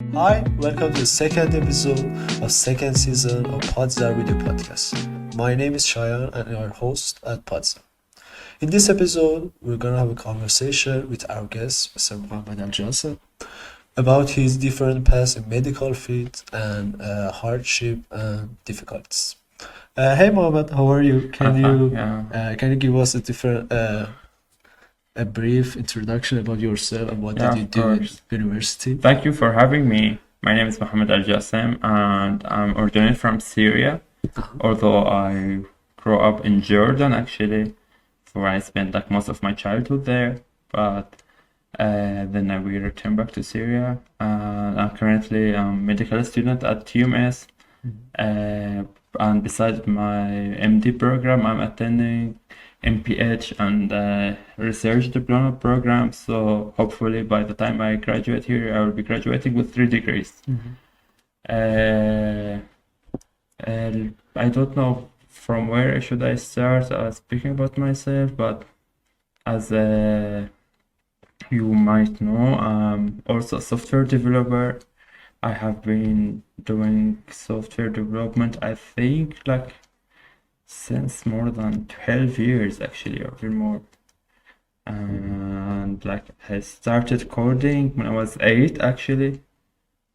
Hi, welcome to the second episode of second season of Podzahr video podcast. My name is Shayan and I'm your host at Podzahr. In this episode, we're gonna have a conversation with our guest, Mr. Mohamad Aljasem, about his different paths in medical field and hardship and difficulties. Hey Mohamad, how are you? Can you give us a brief introduction about yourself and what Yeah, did you of do at course. university? Thank you for having me. My name is Mohamad Aljasem and I'm originally from Syria, although I grew up in Jordan actually, where I spent like most of my childhood there. But we returned back to Syria. I'm currently a medical student at TUMS. And besides my MD program, I'm attending MPH and research diploma program. So hopefully by the time I graduate here, I will be graduating with 3 degrees. Uh, I don't know from where should I start speaking about myself, but as you might know, I'm also a software developer. I have been doing software development, I think, like since more than 12 years actually, or even more. And like I started coding when I was 8 actually.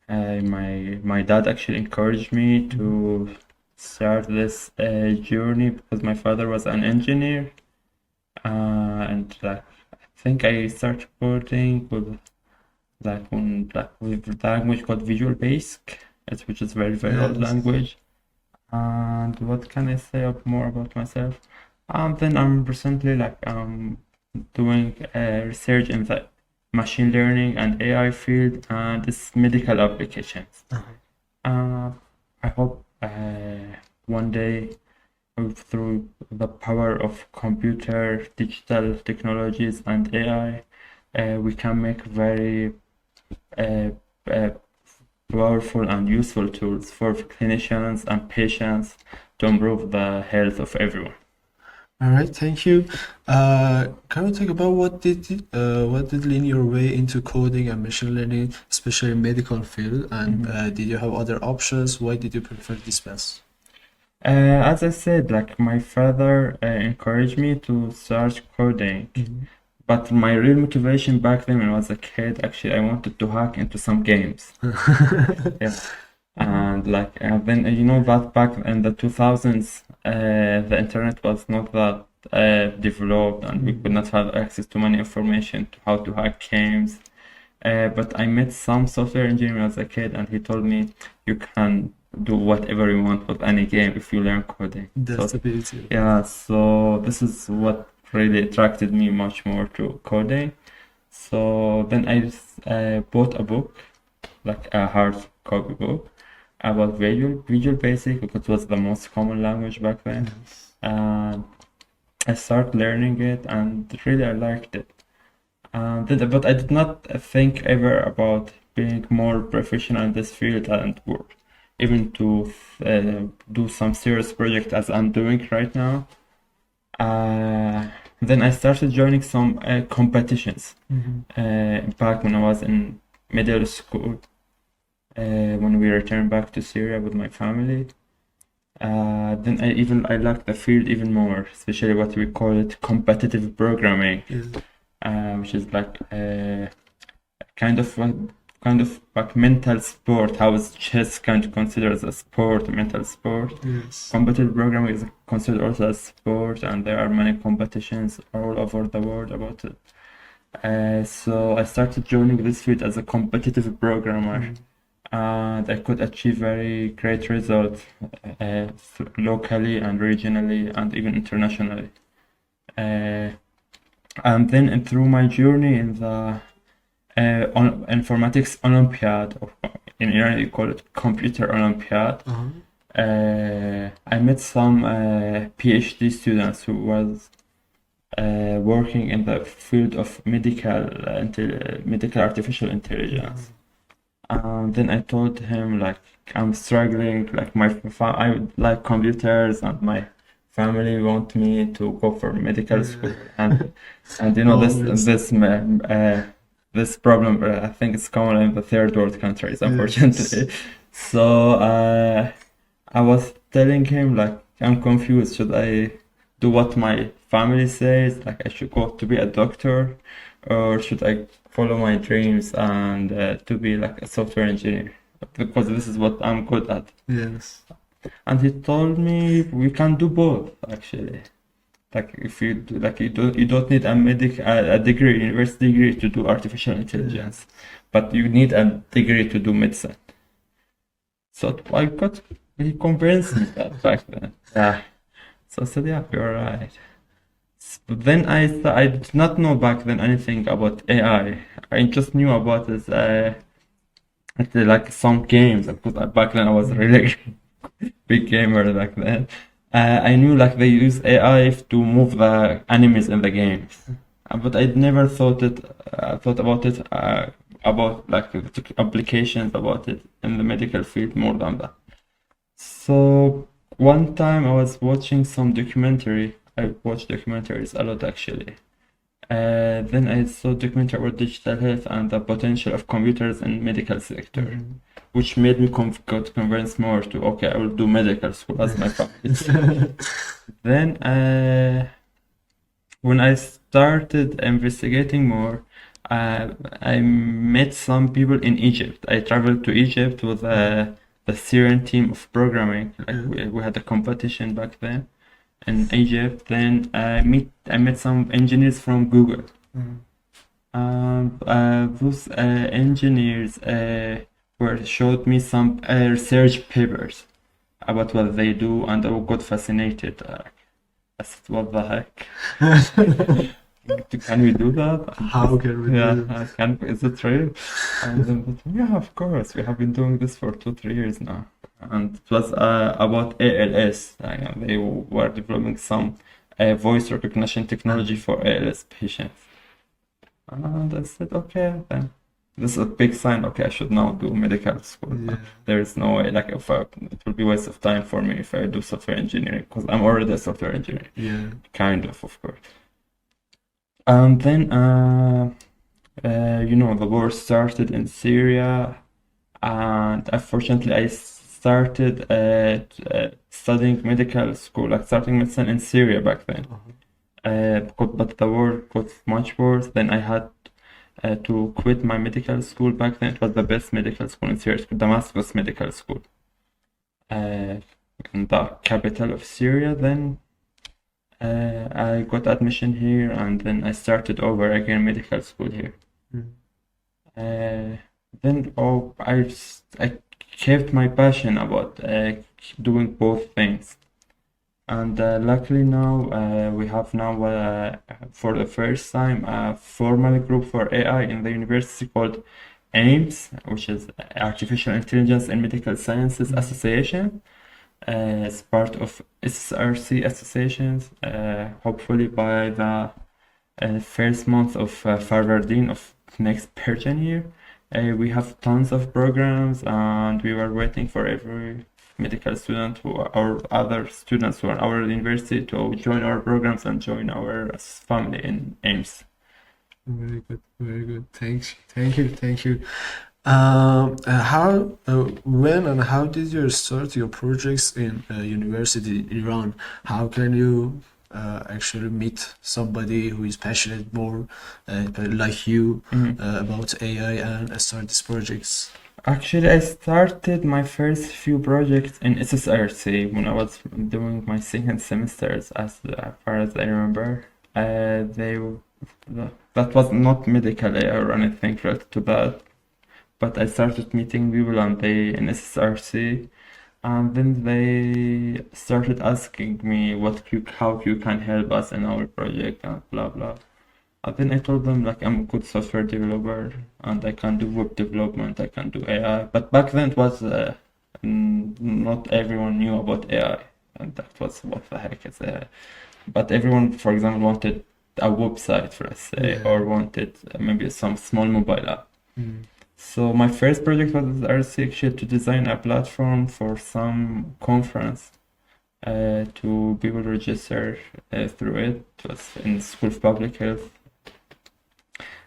My dad actually encouraged me to start this journey because my father was an engineer. And like I think I started coding with with the language called Visual Basic, which is very old Yes. language. And what can I say more about myself? Then I'm recently doing research in the machine learning and AI field and its medical applications. I hope one day, through the power of computer, digital technologies, and AI, we can make very uh, uh, powerful and useful tools for clinicians and patients to improve the health of everyone. All right, thank you. Can we talk about what did lead your way into coding and machine learning, especially in medical field, and did you have other options? Why did you prefer this path? As I said, like my father encouraged me to start coding, but my real motivation back then when I was a kid, actually, I wanted to hack into some games. Yeah. And then that back in the 2000s, the internet was not that developed, and we could not have access to many information to how to hack games. But I met some software engineer as a kid, and he told me you can do whatever you want with any game if you learn coding. That's So the beauty. yeah, so this is what really attracted me much more to coding. So then I bought a book, like a hard copy book, about Visual Basic because it was the most common language back then. And I started learning it, and really I liked it. But I did not think ever about being more professional in this field and work, even to do some serious project as I'm doing right now. Then I started joining some competitions. Back when I was in middle school, when we returned back to Syria with my family. Then I liked the field even more, especially what we call it competitive programming, which is like kind of like mental sport. How is chess kind of considered as a sport, a mental sport? Yes. Competitive programming is considered also a sport, and there are many competitions all over the world about it. So I started joining this field as a competitive programmer, and I could achieve very great results locally and regionally and even internationally. And then through my journey in the informatics Olympiad, or in Iran you call it computer Olympiad, I met some PhD students who was working in the field of medical artificial intelligence. Then I told him like I'm struggling, like I like computers and my family want me to go for medical school, and Always. this this problem, I think it's common in the third world countries, unfortunately. Yes. So I was telling him like I'm confused. Should I do what my family says, like I should go to be a doctor, or should I follow my dreams and to be like a software engineer? Because this is what I'm good at. Yes. And he told me we can do both actually. Like if you do, like you don't need a degree, university degree to do artificial intelligence, but you need a degree to do medicine. So he convinced me that back then. Yeah. So I said, yeah, you're right. But then I did not know back then anything about AI. I just knew about this like some games. Because back then I was really big gamer back then. I knew like they use AI to move the enemies in the games, but I never thought about it about like the applications about it in the medical field more than that. So one time I was watching some documentary. I watch documentaries a lot actually. Then I saw documentary about digital health and the potential of computers in medical sector, which made me got convinced more to okay, I will do medical school as my practice. Then when I started investigating more, I met some people in Egypt. I traveled to Egypt with the Syrian team of programming. Like we had a competition back then in Egypt. Then I met some engineers from Google. Those engineers showed me some research papers about what they do, and I got fascinated. I said, "What the heck? Can we do that?" How can we do Yeah, is it real? And then, yeah, of course. We have been doing this for 2-3 years now. And it was about ALS. They were developing some voice recognition technology for ALS patients. And I said, okay, then this is a big sign. Okay, I should now do medical school. Yeah. There is no way, like, it will be a waste of time for me if I do software engineering, because I'm already a software engineer. Yeah. Kind of course. And then, the war started in Syria, and unfortunately, I started studying medical school, like starting medicine in Syria back then. But the war got much worse. Then I had to quit my medical school back then. It was the best medical school in Syria, it's called Damascus Medical School, in the capital of Syria. Then I got admission here, and then I started over again medical school here. Then I kept my passion about doing both things. And luckily now we have now for the first time a formal group for AI in the university called AIMS, which is Artificial Intelligence and Medical Sciences Association. It's part of SRC associations. Hopefully by the first month of February of next Persian year, we have tons of programs, and we were waiting for every medical student or other students who are our university to join our programs and join our family in AIMS. Very good, very good. Thank you. When and how did you start your projects in university in Iran? How can you actually meet somebody who is passionate more like you about AI and start these projects? Actually, I started my first few projects in SSRC when I was doing my second semesters, as far as I remember. That was not medical AI or anything related to that, but I started meeting people in SSRC, and then they started asking me how you can help us in our project and blah blah. And then I told them like I'm a good software developer and I can do web development, I can do AI. But back then it was not everyone knew about AI, and that was what the heck is AI. But everyone, for example, wanted a website, for us say, or wanted maybe some small mobile app. So my first project was actually to design a platform for some conference to people register through it. It was in School of Public Health.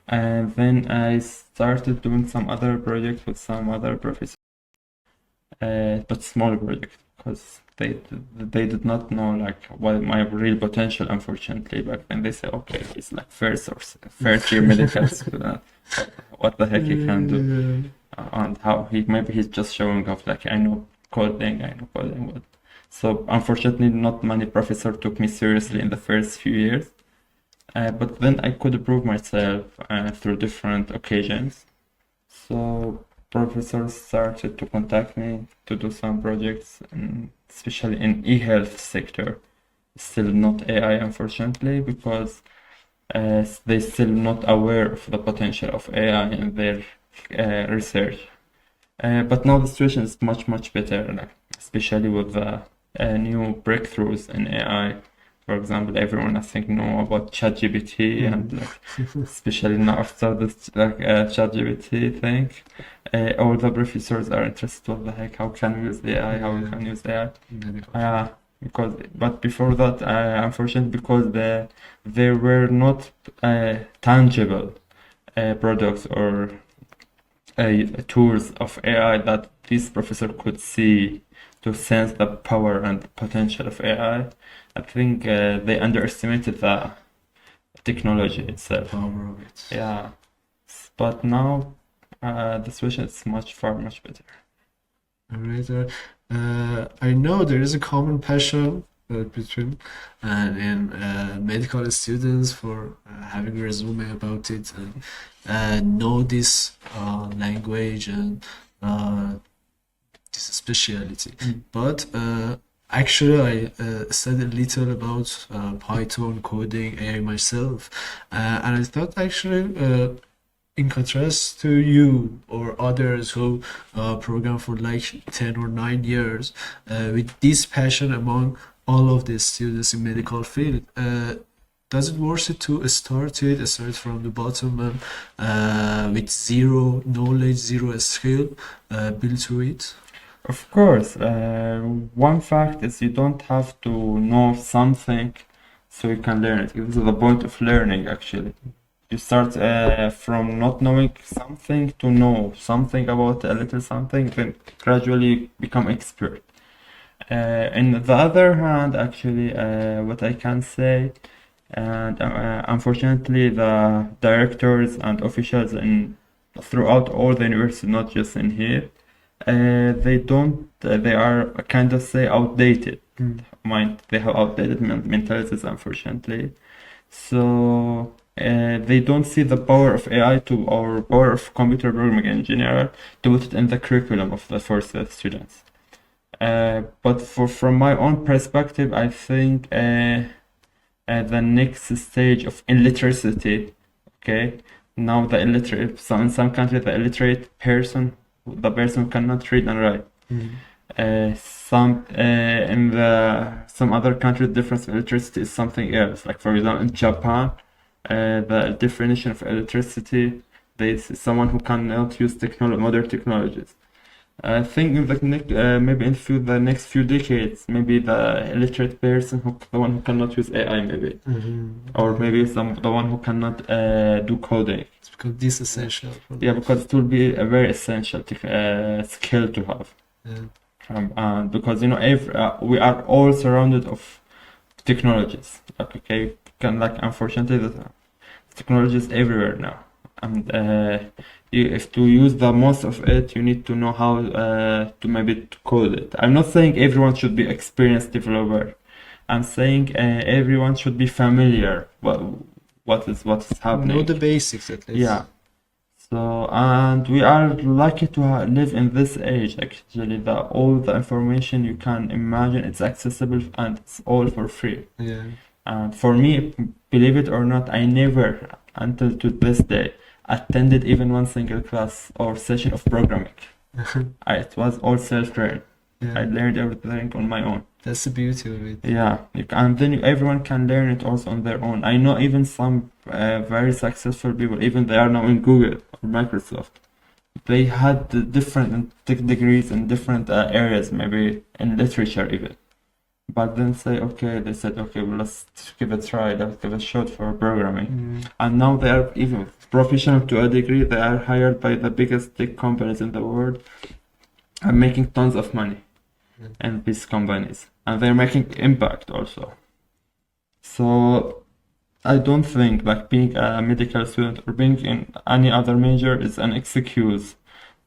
And then I started doing some other projects with some other professors, but small projects because they did not know like what my real potential. Unfortunately, back then they say, okay, he's like first year medical student. What the heck he can do, and how he's just showing off like I know coding. But so unfortunately, not many professors took me seriously in the first few years. But then I could prove myself through different occasions. So professors started to contact me to do some projects, especially in e-health sector. Still not AI, unfortunately, because they still not aware of the potential of AI in their research. But now the situation is much better, like, especially with the new breakthroughs in AI. For example, everyone I think know about ChatGPT, and like, especially now after this like ChatGPT thing, all the professors are interested. What the heck? How can we use AI? How we can use AI? But before that, unfortunately, because there were not tangible products or tools of AI that this professor could see to sense the power and potential of AI. I think they underestimated the technology itself. Power of it. Yeah, but now the situation is much better. Alright. I know there is a common passion between and medical students for having a resume about it and know this language and this specialty. But actually, I studied a little about Python, coding, AI myself, and I thought actually, in contrast to you or others who program for like 10 or 9 years, with this passion among all of the students in medical field, does it worth it to start from the bottom and with zero knowledge, zero skill built to it? Of course, one fact is you don't have to know something so you can learn it. This is the point of learning, actually. You start from not knowing something to know something about a little something, then gradually become expert. On the other hand, actually, what I can say, and unfortunately, the directors and officials throughout all the university, not just in here, they are kind of say outdated. They have outdated mentalities, unfortunately. So they don't see the power of AI or power of computer programming in general to put it in the curriculum of the first students. But from my own perspective, I think the next stage of illiteracy, okay, now the illiterate, so in some countries, the illiterate person, the person who cannot read and write. In some other countries, the difference of illiteracy is something else. Like for example, in Japan, the definition of illiteracy, is someone who cannot use modern technologies. I think in maybe in the next few decades, maybe the illiterate person, the one who cannot use AI, maybe, or maybe the one who cannot do coding. It's because this is essential. Yeah, because it will be a very essential skill to have. And because we are all surrounded of technologies. Unfortunately, the technology is everywhere now, and if to use the most of it, you need to know how to code it. I'm not saying everyone should be experienced developer. I'm saying everyone should be familiar what is happening. Know the basics at least. Yeah. So, and we are lucky to live in this age. Actually, all the information you can imagine, it's accessible and it's all for free. Yeah. And for me, believe it or not, I never, until to this day, attended even one single class or session of programming. It was all self-learned. Yeah. I learned everything on my own. That's the beauty of it. Yeah, and then everyone can learn it also on their own. I know even some very successful people, even they are now in Google or Microsoft. They had different degrees in different areas, maybe in literature even. But then they said, okay, well, let's give it a try, let's give it a shot for programming. And now they are even professional to a degree. They are hired by the biggest tech companies in the world and making tons of money in these companies. And they're making impact also. So I don't think like being a medical student or being in any other major is an excuse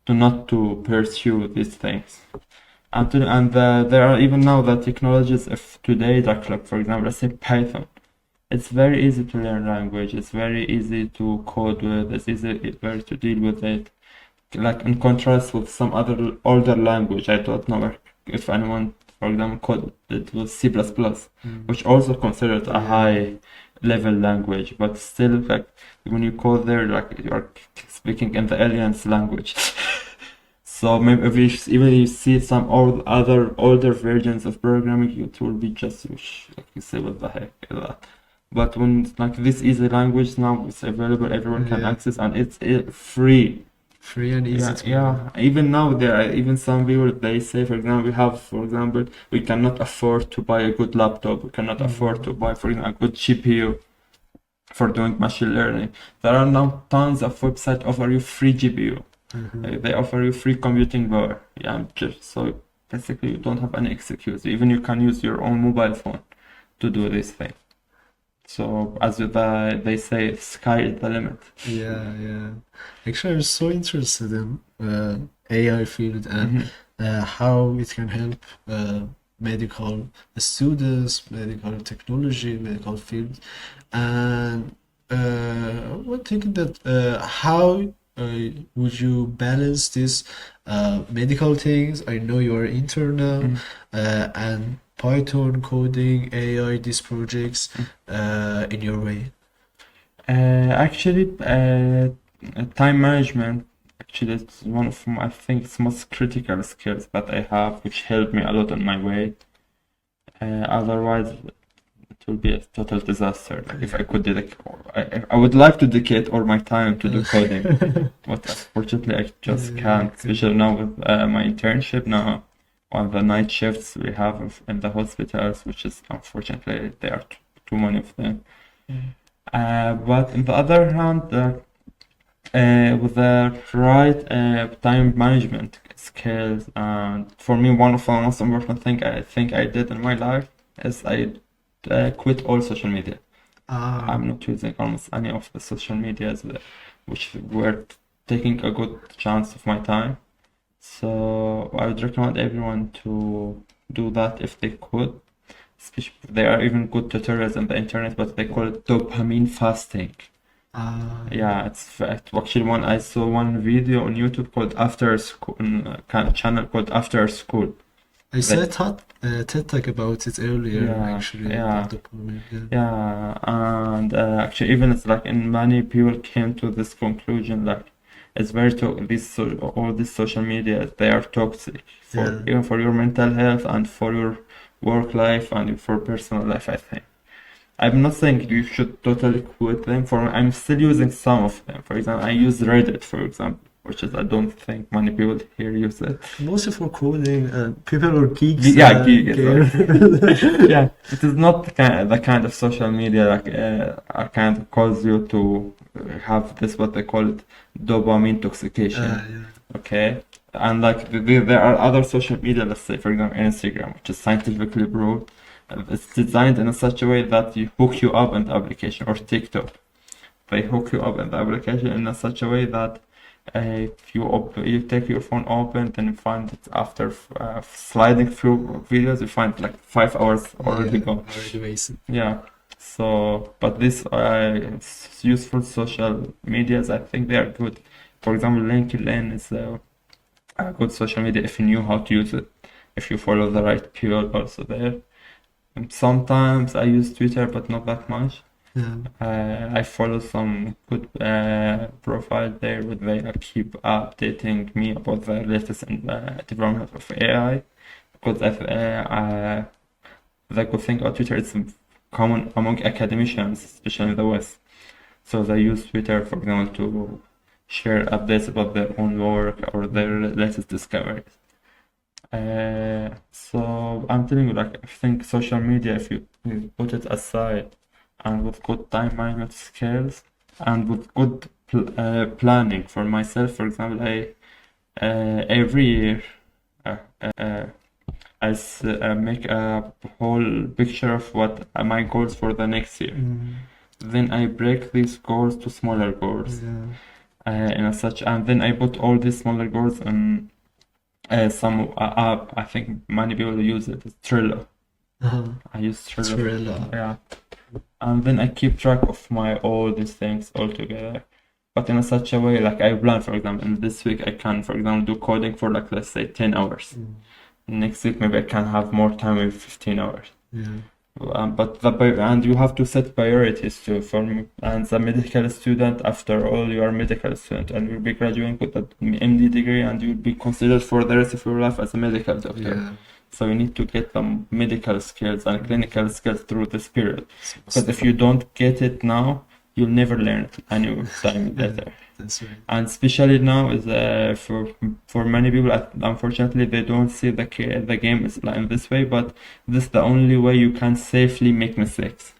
to not to pursue these things. There are even now the technologies of today, like for example, let's say Python. It's very easy to learn language. It's very easy to code with. It's very to deal with it. Like in contrast with some other older language, I don't know if anyone, for example, coded it with C++, which also considered a high level language, but still, like when you code there, like you are speaking in the aliens language. So maybe if you see some other older versions of programming, it will be just like you say, what the heck is that? But when it's like this easy language now, it's available, everyone can access, and it's free. Free and easy to Yeah. Even now, there are even some people, they say, for example, we cannot afford to buy a good laptop. We cannot afford to buy, for example, a good GPU for doing machine learning. There are now tons of websites offer you free GPU. They offer you free computing power. So basically you don't have any excuse. Even you can use your own mobile phone to do this thing. So as they say, sky is the limit. Yeah. Actually, I'm so interested in AI field and how it can help medical students, medical technology, medical field. And one thing that how would you balance this medical things? I know you are internal and Python coding, AI, these projects in your way. Actually, time management actually is one of my, I think, it's most critical skills that I have, which helped me a lot on my way. Otherwise, it will be a total disaster. Like if I could I would like to dedicate all my time to do coding, but unfortunately I just can't. Especially now with my internship now. On the night shifts we have in the hospitals, which is unfortunately there are too many of them. But on the other hand, with the right time management skills, and for me, one of the most important thing I think I did in my life is I quit all social media. I'm not using almost any of the social medias which were taking a good chance of my time. So I would recommend everyone to do that if they could. Especially, there are even good tutorials on the internet, but they call it dopamine fasting. Yeah, it's actually I saw one video on YouTube called After School, channel called After School. I saw TED Talk about it earlier, actually. Yeah, and actually, even it's like, and many people came to this conclusion, like it's very all these social media, they are toxic even for your mental health and for your work life and for personal life. I think I'm not saying you should totally quit them. I'm still using some of them. For example, I use Reddit, for example, which is I don't think many people here use it. Mostly for coding and people are geeks. Yeah, geeks. Yeah, it is not the kind of social media like kind of cause you to have this what they call it dopamine intoxication. Okay, and like there are other social media. Let's say, for example, Instagram, which is scientifically proved. It's designed in such a way that you hook you up in the application, or TikTok. They hook you up in the application in such a way that if you take your phone open, then you find it after sliding through videos, you find like 5 hours already gone. Already wasted. Yeah. So, but these useful social medias, I think they are good. For example, LinkedIn is a good social media if you knew how to use it. If you follow the right people also there. Sometimes I use Twitter, but not that much. I follow some good profile there where they keep updating me about the latest development of AI. Because the good thing about Twitter is common among academicians, especially in the West. So they use Twitter, for example, to share updates about their own work or their latest discoveries. So I'm telling you, like, I think social media, if you put it aside and with good time management skills and with good planning for myself, for example, I every year uh, uh, make a whole picture of what are my goals for the next year. Then I break these goals to smaller goals. In a such, and then I put all these smaller goals on some app. I think many people use it. It's Trello. I use Trello. Yeah. And then I keep track of my all these things all together. But in a such a way, like I plan, for example, in this week I can, for example, do coding for like, let's say 10 hours. Next week maybe I can have more time with 15 hours. And you have to set priorities too. And the medical student, after all, you are a medical student and you'll be graduating with an MD degree and you'll be considered for the rest of your life as a medical doctor. So you need to get the medical skills and clinical skills through this period. Because if you don't get it now, you'll never learn it any time later. That's right. And especially now is for many people, unfortunately, they don't see the game is in this way. But this is the only way you can safely make mistakes.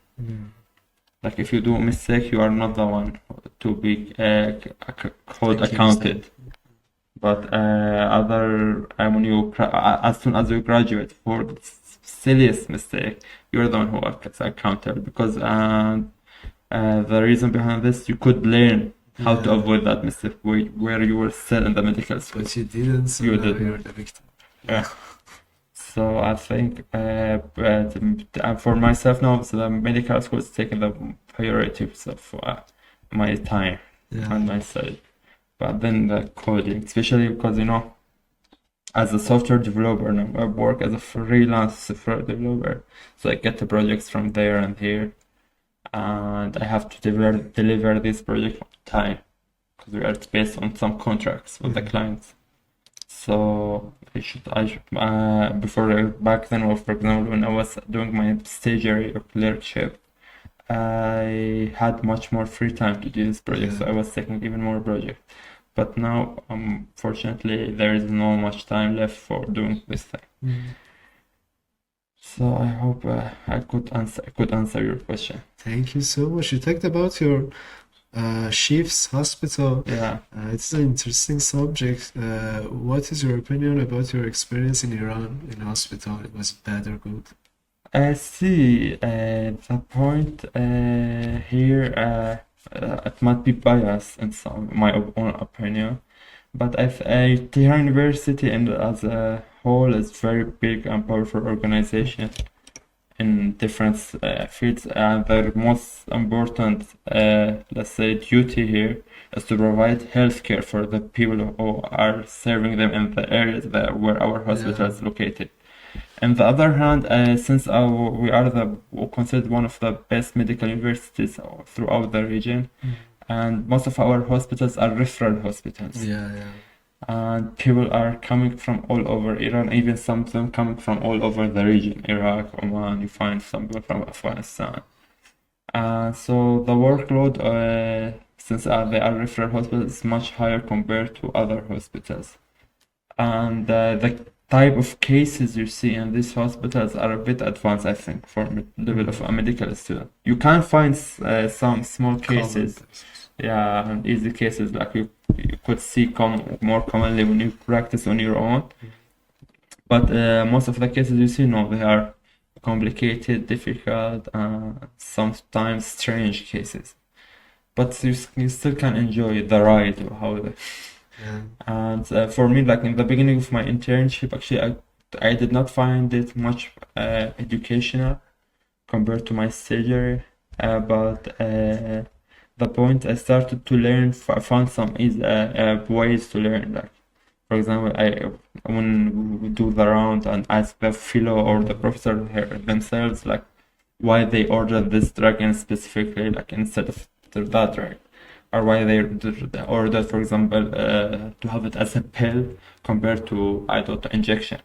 Like if you do a mistake, you are not the one to be called accounted. But when you as soon as you graduate for the silliest mistake, you're the one who gets accounted. Because the reason behind this, you could learn how to avoid that mistake where you were still in the medical school. But you didn't, so you now did. you're the victim. Yeah. So I think for myself now, so the medical school is taking the priorities of my time and my study. But then the coding, especially because, you know, as a software developer now, I work as a freelance software developer. So I get the projects from there and here. And I have to deliver this project on time because we are based on some contracts with the clients. So before back then, or for example, when I was doing my stagiary or clerkship, I had much more free time to do this project, so I was taking even more projects. But now, fortunately, there is no much time left for doing this thing. So I hope I could answer your question. Thank you so much. You talked about your Chief's hospital. It's an interesting subject. What is your opinion about your experience in Iran in hospital? It was bad or good? The point here, it might be biased in my own opinion, but Tehran University and as a whole is very big and powerful organization in different fields, and their most important, let's say, duty here is to provide healthcare for the people who are serving them in the areas where our hospital is located. On the other hand, since we are considered one of the best medical universities throughout the region, and most of our hospitals are referral hospitals. And people are coming from all over Iran, even some of them coming from all over the region, Iraq, Oman, you find some people from Afghanistan. So the workload, since they are referral hospitals, is much higher compared to other hospitals. And the type of cases you see in these hospitals are a bit advanced, I think, for the level of a medical student. You can find some small cases, and easy cases like you could see more commonly when you practice on your own. But most of the cases you see, no, they are complicated, difficult, sometimes strange cases. But you still can enjoy the ride or how. And for me, like in the beginning of my internship, actually, I did not find it much educational compared to my stagiary. But the point I started to learn, I found some easy ways to learn. Like, for example, when we do the round and ask the fellow or the professor themselves, like, why they ordered this drug and specifically, like, instead of that drug. Or why they ordered, for example, to have it as a pill compared to injection.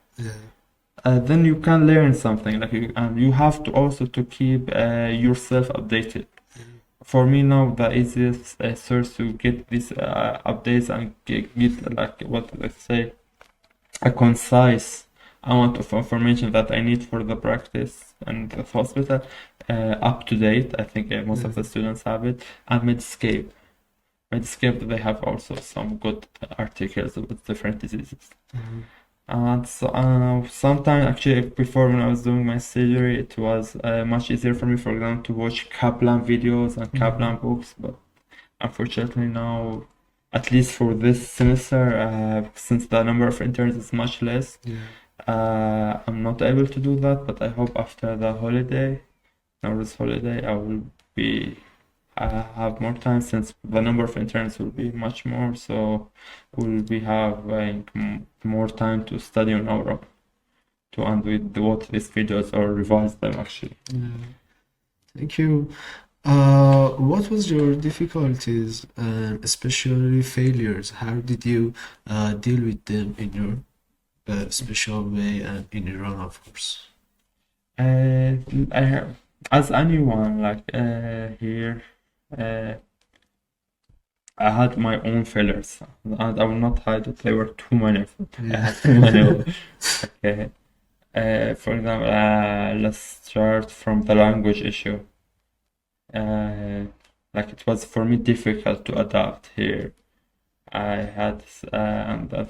Then you can learn something, like and you have to also to keep yourself updated. For me now, the easiest source to get these updates and get like what let's say a concise amount of information that I need for the practice and the hospital up to date. I think most of the students have it. And Medscape. Medscape, they have also some good articles about different diseases. And so sometimes actually before when I was doing my surgery, it was much easier for me, for example, to watch Kaplan videos and Kaplan books. But unfortunately now, at least for this semester, since the number of interns is much less, I'm not able to do that. But I hope after the holiday, Nowruz holiday, I will be have more time, since the number of interns will be much more. So we'll be having more time to study on our own, to and with watch these videos or revise them actually. Thank you. What was your difficulties and especially failures? How did you deal with them in your special way and in Iran, of course? I have, as anyone like here, I had my own failures, and I will not hide it. There were too many of them. I had too many of them. Okay. For example, let's start from the language issue. Like it was for me difficult to adapt here. I had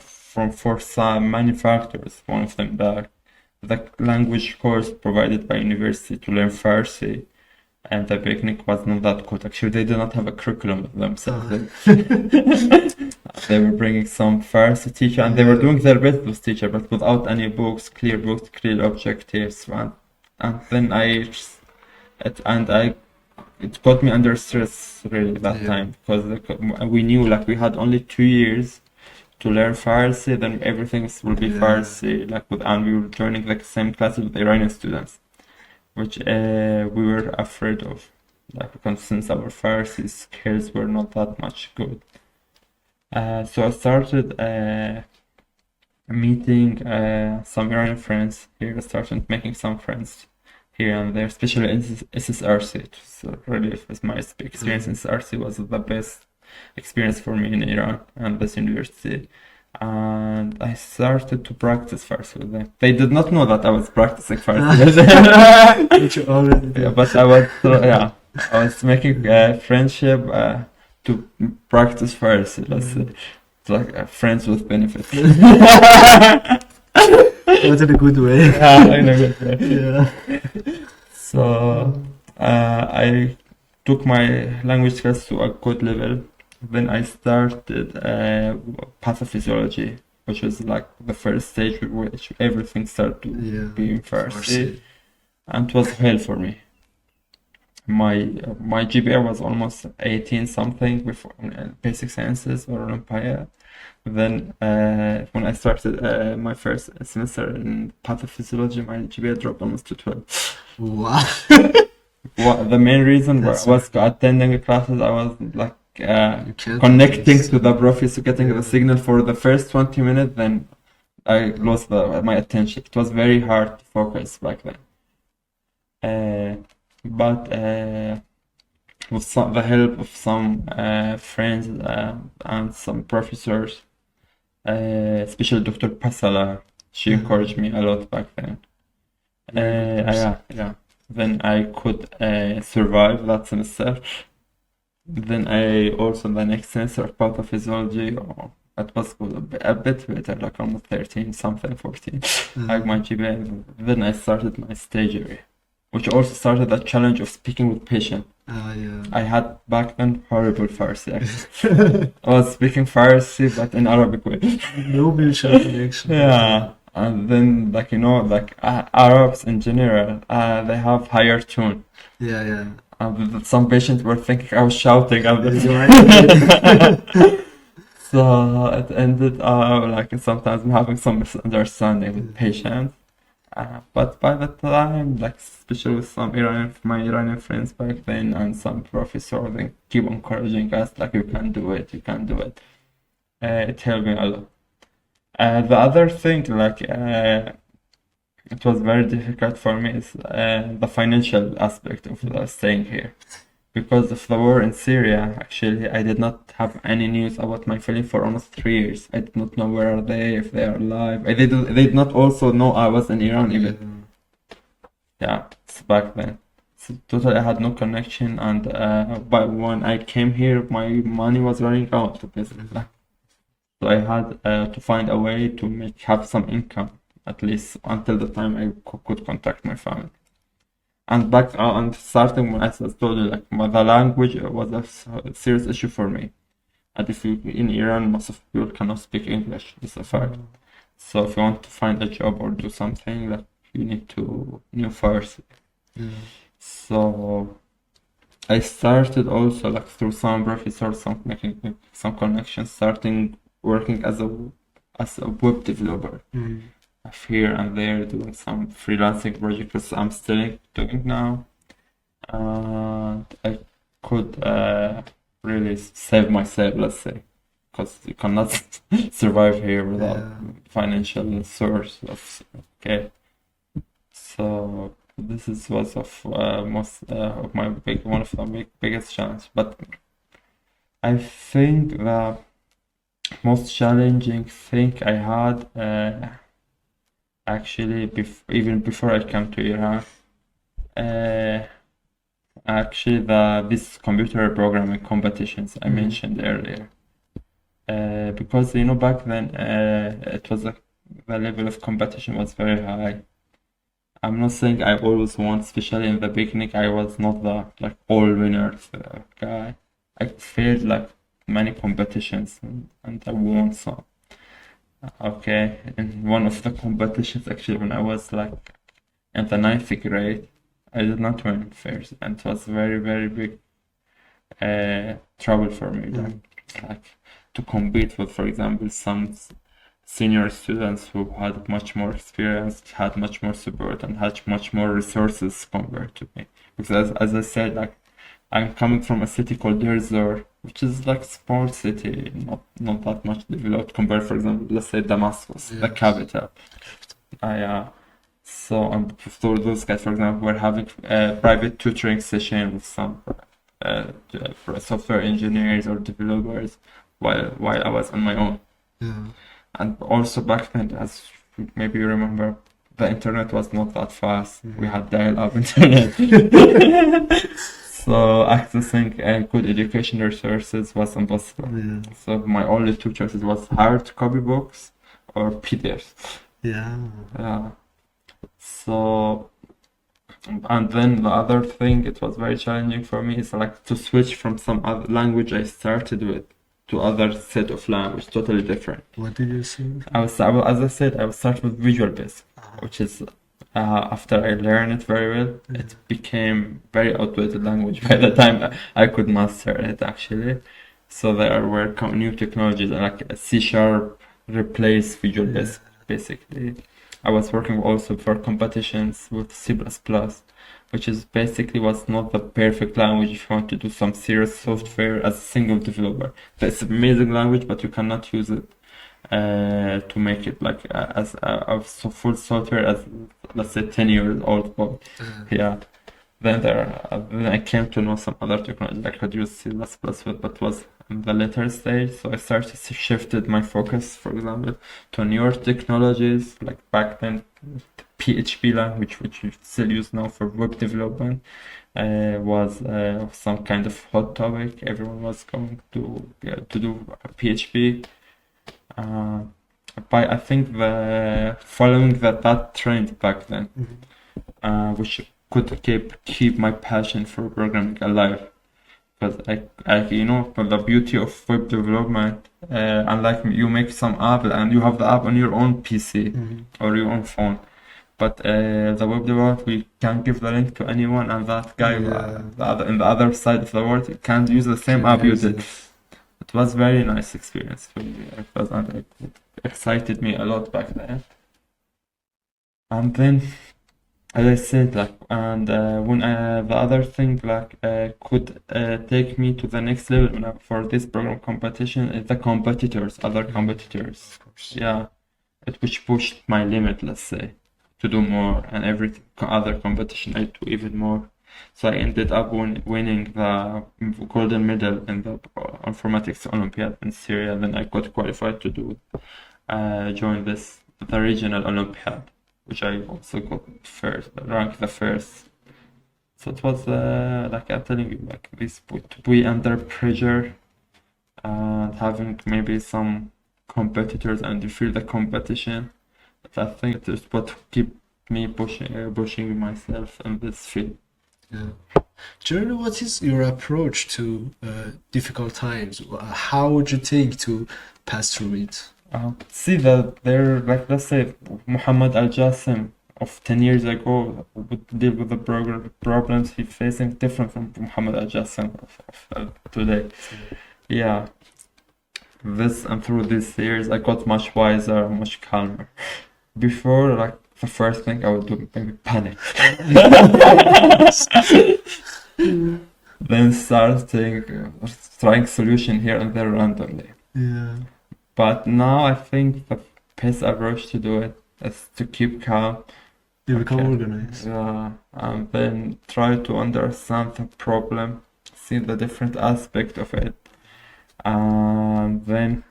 for some many factors. One of them, the language course provided by university to learn Farsi, and the beginning was not that good. Actually, they did not have a curriculum themselves. They were bringing some Farsi teacher, and they were doing their best with teacher, but without any books, clear objectives. And then it put me under stress really that time, because we knew like we had only 2 years to learn Farsi, then everything will be Farsi, and we were joining like same classes with Iranian students, which we were afraid of, because since our Farsi skills were not that much good. So I started meeting some Iranian friends here. I started making some friends here and there, especially in SSRC. So really, my experience in SSRC was the best experience for me in Iran and this university. And I started to practice Farsi with them. They did not know that I was practicing Farsi. But I was making a friendship to practice Farsi. Let's say it's like friends with benefits. Not in a good way. In a good way. Yeah. So I took my language skills to a good level. Then I started pathophysiology, which was like the first stage with which everything started to be in Farsi, and it was hell for me. My GPA was almost 18 something before basic sciences or olympiad. Then when I started my first semester in pathophysiology, my GPA dropped almost to 12. Wow. The main reason was attending classes. I was like connecting to the professor, getting the signal for the first 20 minutes, then I lost my attention. It was very hard to focus back then. But with the help of some friends and some professors, especially Dr. Pasala, she encouraged me a lot back then. Then I could survive that semester. Then I also the next semester of pathophysiology, it was a bit better, like almost 13 something, 14, like my GPA. Then I started my stagiary, which also started the challenge of speaking with patients. I had back then horrible Farsi actually. I was speaking Farsi but in Arabic way. No mutual connection. Yeah. And then Arabs in general, they have higher tone. Yeah. Some patients were thinking I was shouting. So it ended sometimes I'm having some misunderstanding with patients. But by the time, especially with my Iranian friends back then and some professors, they keep encouraging us, you can do it. It helped me a lot. The other thing, it was very difficult for me is the financial aspect of staying here. because of the war in Syria, actually, I did not have any news about my family for almost 3 years. I did not know where are they, if they are alive. They did not also know I was in Iran even. Yeah, it's back then. So totally, I had no connection, and but when I came here, my money was running out, basically. So I had to find a way to have some income, at least until the time I could contact my family. And back on starting, when I told you, like the language was a serious issue for me. And if you in Iran, most of people cannot speak English. It's a fact. So if you want to find a job or do something, like you need to know first. So I started also like through some professors, making some connections, starting working as a web developer. Here and there, doing some freelancing projects I'm still doing now. And I could really save myself, let's say, because you cannot survive here without financial source of. Okay, so this was most of my one of the biggest challenge. But I think the most challenging thing I had. Actually, even before I came to Iran, actually this computer programming competitions I mentioned earlier, because back then it was the level of competition was very high. I'm not saying I always won, especially in the beginning. I was not the all winners guy. I failed like many competitions and I won some. Okay, in one of the competitions, actually, when I was like in the 9th grade, I did not win first, and it was very, very big trouble for me. Like to compete with, for example, some senior students who had much more experience, had much more support, and had much more resources compared to me. Because as I said, like I'm coming from a city called Deir Ezzor, which is like small city, not that much developed compared, for example, let's say Damascus, the capital. So for those guys, for example, we're having a private tutoring session with some software engineers or developers while I was on my own. And also back then, as maybe you remember, the internet was not that fast. We had dial-up internet. So accessing good education resources was impossible. So my only two choices was hard copy books or PDFs. So, and then the other thing, it was very challenging for me is like to switch from some other language I started with to other set of language, totally different. What did you say? As I said, I would start with Visual Basic, which is after I learned it very well, it became very outdated language by the time I could master it actually. So there were new technologies like C# replaced Visual Basic basically. I was working also for competitions with C++, which is basically was not the perfect language if you want to do some serious software as a single developer. It's an amazing language, but you cannot use it to make it like as a full software as, let's say, 10 years old code. Then I came to know some other technology. I could use C++, but was in the later stage. So I shifted my focus, for example, to newer technologies. Like back then, PHP language, which we still use now for web development, was some kind of hot topic. Everyone was going to do PHP. But I think following that trend back then, which could keep my passion for programming alive, because the beauty of web development, unlike you make some app and you have the app on your own PC or your own phone, but the web development, we can give the link to anyone, and that guy in the other side of the world can use the same app you did. It was very nice experience for me. It excited me a lot back then. And then, as I said, when the other thing could take me to the next level for this program competition is the other competitors. Which pushed my limit, let's say, to do more, and every other competition I do even more. So I ended up winning the golden medal in the informatics Olympiad in Syria. Then I got qualified to join the regional Olympiad, which I also got ranked the first. So it was like I'm telling you, like this to be under pressure and having maybe some competitors and you feel the competition. I think it's what keep me pushing myself in this field. Yeah. Generally, what is your approach to difficult times? How would you think to pass through it? See that there, like let's say Mohamad Aljasem of 10 years ago would deal with the problems he's facing different from Mohamad Aljasem of today. Yeah. This and through these years I got much wiser, much calmer. Before, like the first thing I would do maybe panic. Then start trying solution here and there randomly. Yeah. But now I think the best approach to do it is to keep calm. You become organized. And then try to understand the problem, see the different aspect of it, and then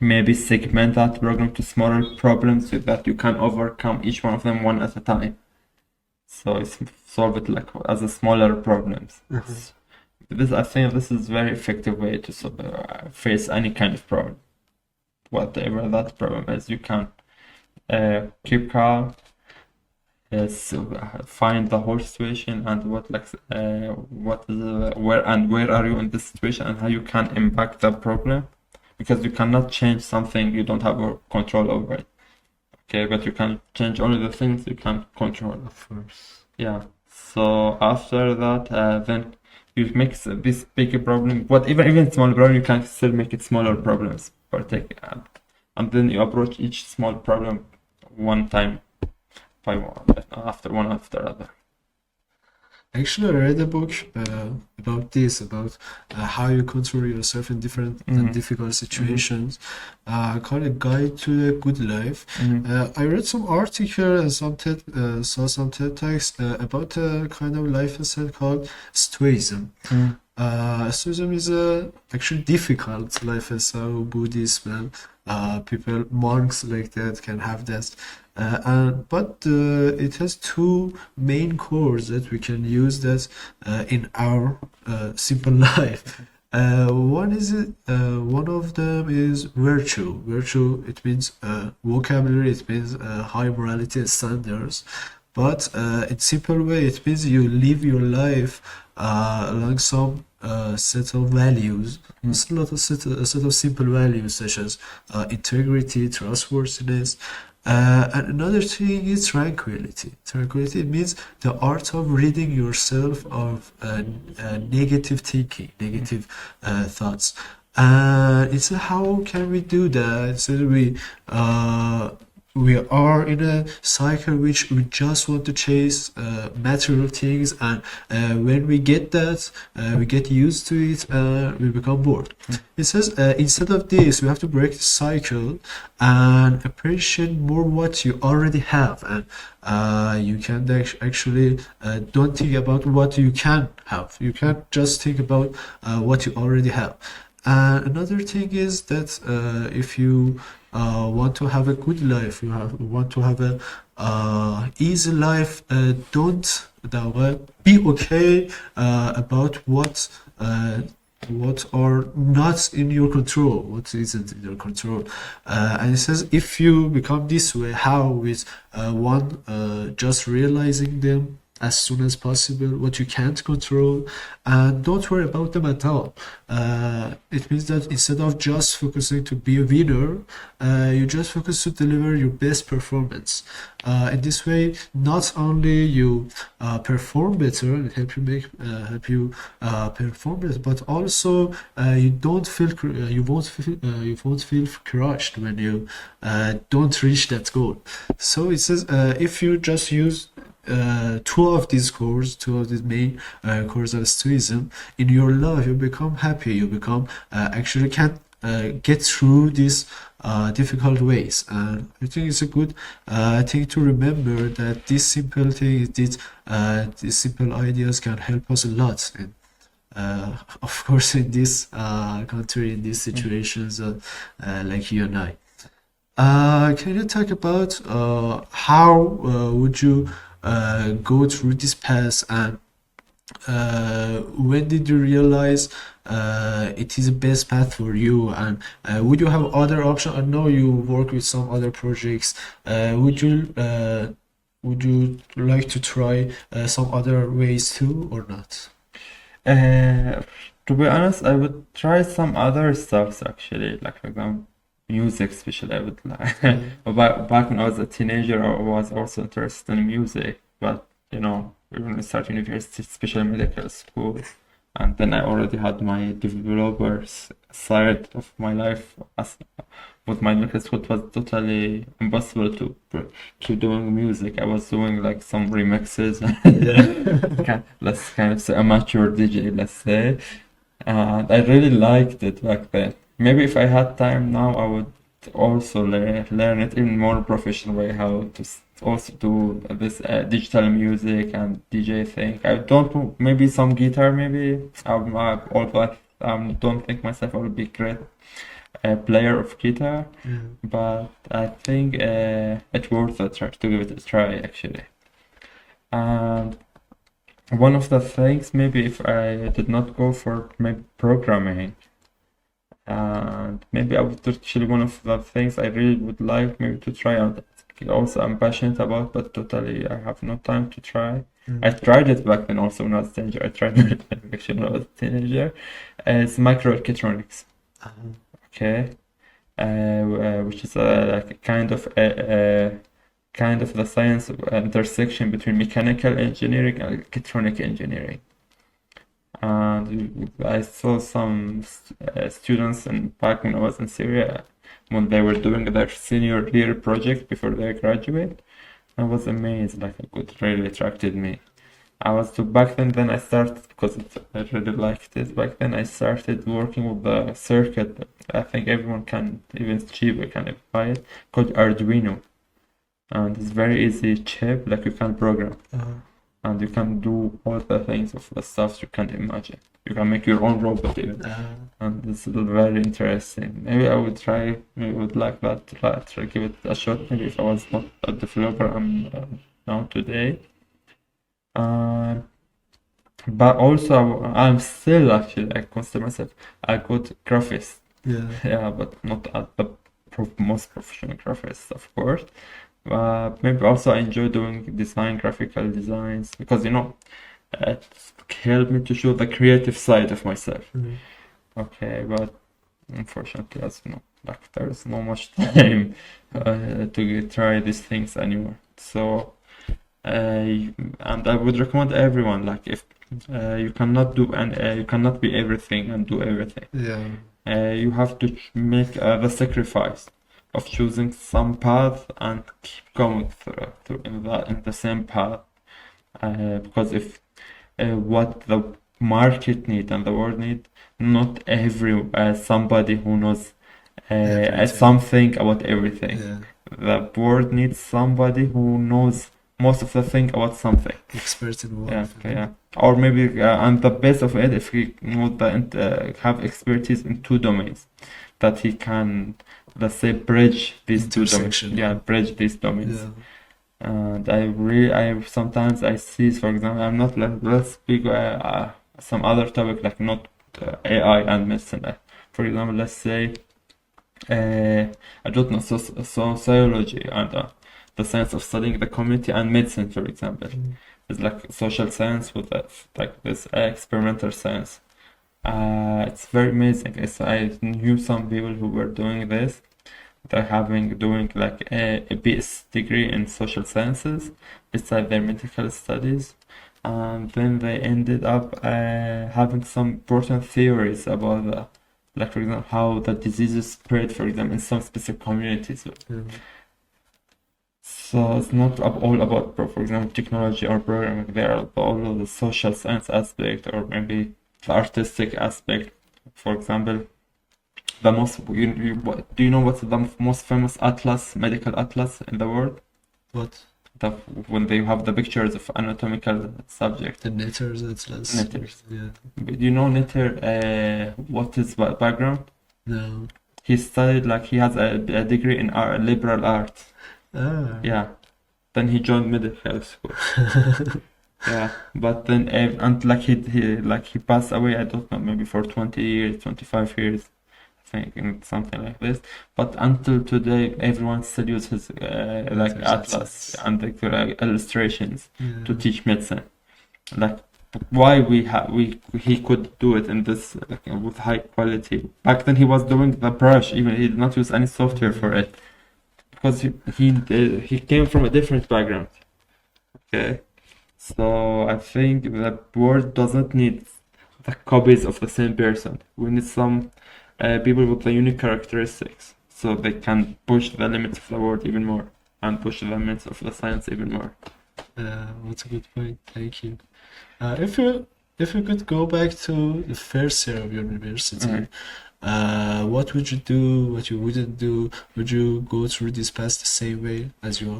maybe segment that problem to smaller problems so that you can overcome each one of them one at a time. So it's solve it like as a smaller problems. I think this is very effective way to face any kind of problem. Whatever that problem is, you can keep calm, find the whole situation and where are you in this situation and how you can impact the problem, because you cannot change something you don't have control over it. Okay, but you can change only the things you can control. Of course. Yeah. So after that, then you make this bigger problem, even small problem, you can still make it smaller problems. And then you approach each small problem one time by one, after other. Actually, I read a book about this, about how you control yourself in different and difficult situations, called A Guide to a Good Life. I read some article and saw some TED Talks about a kind of lifestyle called Stoicism. Stoicism is actually difficult lifestyle. Buddhism, people, monks like that can have that. But it has two main cores that we can use that in our simple life. One of them is virtue. Virtue, it means vocabulary, it means high morality standards. But in simple way, it means you live your life along some set of values. It's a set of simple values such as integrity, trustworthiness. And another thing is tranquility. Tranquility means the art of ridding yourself of negative thinking, negative thoughts. And it's how can we do that? So we are in a cycle which we just want to chase material things, and when we get that, we get used to it, we become bored. It says instead of this, we have to break the cycle and appreciate more what you already have, and you can actually don't think about what you can have. You can't just think about what you already have. And another thing is that if you want to have a good life, want to have a easy life, don't be okay about what are not in your control, what isn't in your control. And it says if you become this way, how with just realizing them as soon as possible, what you can't control, and don't worry about them at all. It means that instead of just focusing to be a winner, you just focus to deliver your best performance. In this way, not only you perform better and help you perform better, but also you won't feel crushed when you don't reach that goal. So it says if you just use two of these main cores of Stoicism in your life, you become happy, you become actually can get through these difficult ways. And I think it's a good thing to remember that these simple things, these simple ideas can help us a lot. And of course, in this country, in these situations, like you and I. Can you talk about how would you go through this path, and when did you realize it is the best path for you, and would you have other options? I know you work with some other projects. Would you like to try some other ways too, or not? To be honest, I would try some other stuffs actually, like for example, music especially. I would like back when I was a teenager, I was also interested in music, but when I started university, especially medical school, and then I already had my developers side of my life with my medical school. It was totally impossible to keep doing music. I was doing like some remixes, let's kind of say amateur DJ, let's say. And I really liked it back then. Maybe if I had time now, I would also learn it in more professional way, how to also do this digital music and DJ thing. I don't know, maybe some guitar, maybe. Although I don't think myself I will be great player of guitar, but I think it's worth it to give it a try actually. And one of the things, maybe if I did not go for maybe programming, and maybe I would actually, one of the things I really would like maybe to try out, also I'm passionate about, but totally I have no time to try. I tried it back then also when I was a teenager. I tried it actually when I was a teenager. It's microelectronics. Okay, which is like a kind of the science intersection between mechanical engineering and electronic engineering. And I saw some students back when I was in Syria, when they were doing their senior year project before they graduate. I was amazed, like it really attracted me. Back then I started, because I really liked it, back then I started working with the circuit. I think everyone can, even cheaper, can buy it, called Arduino. And it's very easy chip, like you can program. And you can do all the things of the stuff you can imagine. You can make your own robot even. And it's very interesting. Maybe I would try, maybe I would like that to try give it a shot, maybe if I was not a developer I'm now today. But also I'm still actually, I consider myself a good graphist. Yeah, but not at the most professional graphist, of course. Maybe also I enjoy doing graphical designs, because it helped me to show the creative side of myself. Okay, but unfortunately, as you know, like there is not much time to try these things anymore. So, and I would recommend everyone, like if you cannot do and you cannot be everything and do everything. You have to make the sacrifice of choosing some path and keep going through in the same path, because if what the market need and the world need, not somebody who knows something about everything. The world needs somebody who knows most of the thing about something. Expert in one. Yeah. Or maybe and the best of it, if he knows have expertise in two domains, that he can, let's say, bridge these two domains. Bridge these domains. And I sometimes I see, for example, I'm not let's speak some other topic, like not AI and medicine. For example, let's say I don't know, sociology and the science of studying the community, and medicine, for example. It's like social science with like this experimental science. It's very amazing. I knew some people who were doing this. They're doing like a BS degree in social sciences beside their medical studies, and then they ended up having some important theories about like for example how the diseases spread, for example, in some specific communities. So it's not all about, for example, technology or programming. There are all of the social science aspect, or maybe the artistic aspect. For example, the most, do you know what's the most famous atlas, medical atlas in the world? What? When they have the pictures of anatomical subjects. The knitters, that's less. Knitters. Yeah. Do you know knitter, what is background? No. He studied, like, he has a degree in liberal arts. Ah. Yeah. Then he joined medical school. Yeah. But then, and like he passed away, I don't know, maybe for 20 years, 25 years, I think, something like this. But until today, everyone still uses like atlas and the illustrations to teach medicine. Like, why he could do it in this, like, with high quality. Back then he was doing the brush, even he did not use any software for it, because he came from a different background. Okay, so I think the world doesn't need the copies of the same person. We need some people with the unique characteristics, so they can push the limits of the world even more and push the limits of the science even more. That's a good point. Thank you. If you could go back to the first year of your university, what would you do? What you wouldn't do? Would you go through this path the same way as you